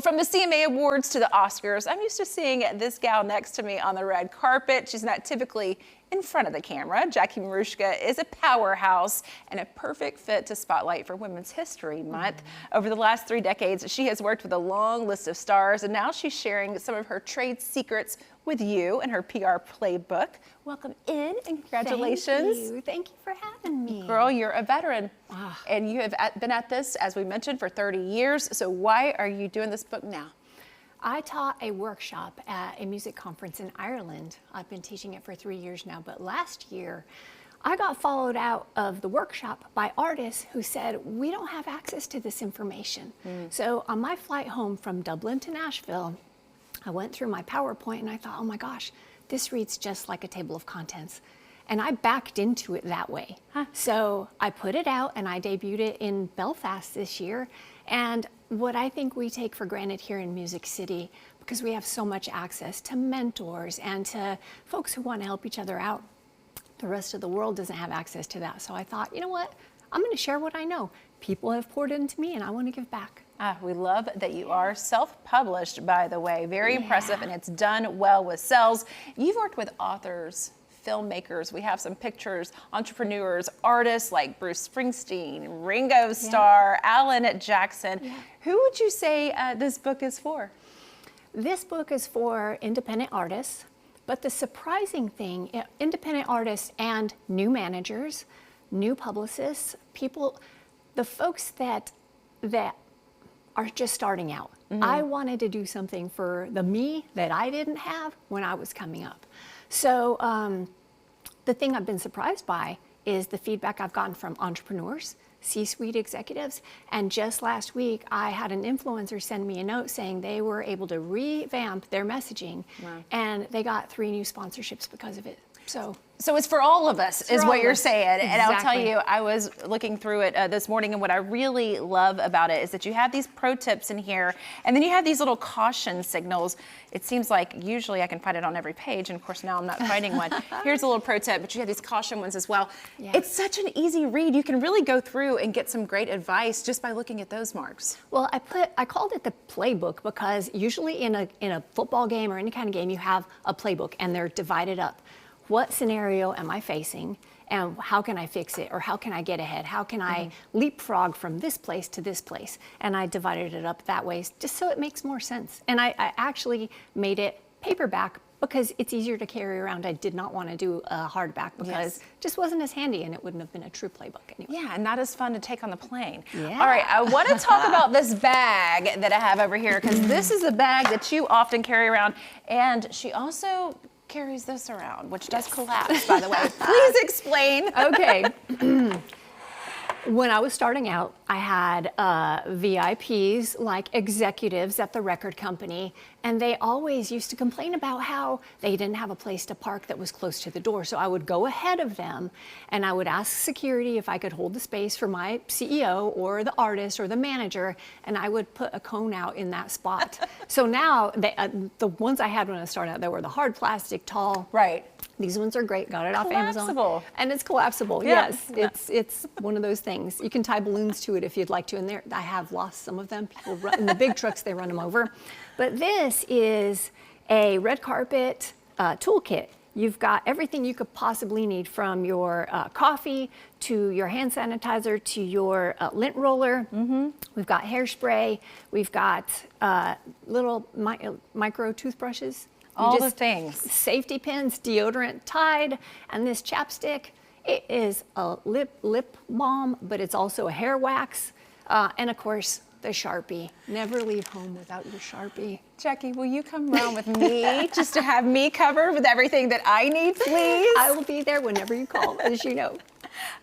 From the CMA Awards to the Oscars, I'm used to seeing this gal next to me on the red carpet. She's not typically in front of the camera. Jackie Marushka is a powerhouse and a perfect fit to spotlight for Women's History Month. Over the last 3 decades, she has worked with a long list of stars, and now she's sharing some of her trade secrets with you and her PR Playbook. Welcome in and congratulations. Thank you for having me. Girl, you're a veteran, and you have been at this, as we mentioned, for 30 years. So why are you doing this book now? I taught a workshop at a music conference in Ireland. I've been teaching it for 3 years now, but last year I got followed out of the workshop by artists who said, we don't have access to this information. So on my flight home from Dublin to Nashville, I went through my PowerPoint and I thought, oh my gosh, this reads just like a table of contents. And I backed into it that way. So I put it out and I debuted it in Belfast this year. And what I think we take for granted here in Music City, because we have so much access to mentors and to folks who want to help each other out, the rest of the world doesn't have access to that. So I thought, you know what? I'm going to share what I know. People have poured into me and I want to give back. We love that you are self-published, by the way. Very impressive, and it's done well with sales. You've worked with authors, filmmakers, we have some pictures, entrepreneurs, artists like Bruce Springsteen, Ringo Starr, Alan Jackson. Who would you say this book is for? This book is for independent artists, but the surprising thing, independent artists and new managers, new publicists, people, the folks that are just starting out. I wanted to do something for the me that I didn't have when I was coming up. So the thing I've been surprised by is the feedback I've gotten from entrepreneurs, C-suite executives, and just last week I had an influencer send me a note saying they were able to revamp their messaging and they got 3 new sponsorships because of it. So it's for all of us, is what you're saying. Exactly. And I'll tell you, I was looking through it this morning, and what I really love about it is that you have these pro tips in here, and then you have these little caution signals. It seems like usually I can find it on every page, and of course now I'm not finding one. Here's a little pro tip, but you have these caution ones as well. It's such an easy read. You can really go through and get some great advice just by looking at those marks. Well, I called it the playbook because usually in a football game or any kind of game, you have a playbook and they're divided up. What scenario am I facing and how can I fix it, or how can I get ahead? How can I leapfrog from this place to this place? And I divided it up that way just so it makes more sense. And I actually made it paperback because it's easier to carry around. I did not want to do a hardback because it just wasn't as handy and it wouldn't have been a true playbook anyway. Yeah, and not as fun to take on the plane. All right, I want to talk about this bag that I have over here, because this is a bag that you often carry around, and she also carries this around, which does collapse, by the way. Please explain. Okay. When I was starting out, I had VIPs, like executives at the record company, and they always used to complain about how they didn't have a place to park that was close to the door. So I would go ahead of them and I would ask security if I could hold the space for my CEO or the artist or the manager, and I would put a cone out in that spot. So now, the ones I had when I started out, they were the hard plastic, tall. Right. These ones are great. Got it off Amazon. Collapsible. And it's collapsible. Yes, it's one of those things. You can tie balloons to it if you'd like to. And I have lost some of them. People run, in the big trucks, they run them over. But this is a red carpet toolkit. You've got everything you could possibly need, from your coffee to your hand sanitizer to your lint roller. We've got hairspray. We've got little micro toothbrushes. All the things. Safety pins, deodorant, Tide, and this chapstick. It is a lip balm, but it's also a hair wax. And of course, the Sharpie. Never leave home without your Sharpie. Jackie, will you come around with me just to have me covered with everything that I need, please? I will be there whenever you call, as you know.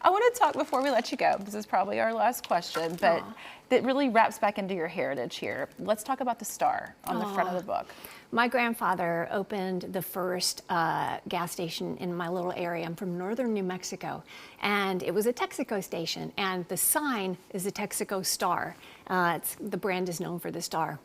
I want to talk, before we let you go, this is probably our last question, but that really wraps back into your heritage here. Let's talk about the star on the front of the book. My grandfather opened the first gas station in my little area. I'm from northern New Mexico, and it was a Texaco station, and the sign is a Texaco star. The brand is known for the star.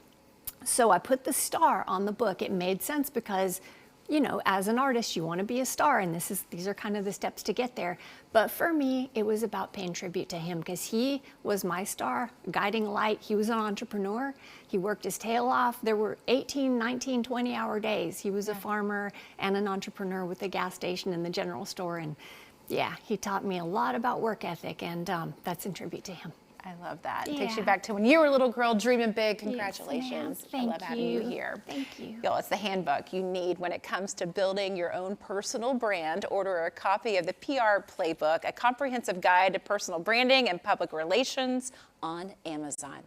So I put the star on the book. It made sense because you know, as an artist, you want to be a star, and these are kind of the steps to get there. But for me, it was about paying tribute to him because he was my star, guiding light. He was an entrepreneur. He worked his tail off. There were 18, 19, 20-hour days. He was a farmer and an entrepreneur with a gas station and the general store. And yeah, he taught me a lot about work ethic, and that's in tribute to him. I love that. It Yeah. takes you back to when you were a little girl dreaming big. Yes, Congratulations. ma'am. Thank I love having you you. here. Thank you. Y'all, it's the handbook you need when it comes to building your own personal brand. Order a copy of the PR Playbook, a comprehensive guide to personal branding and public relations on Amazon.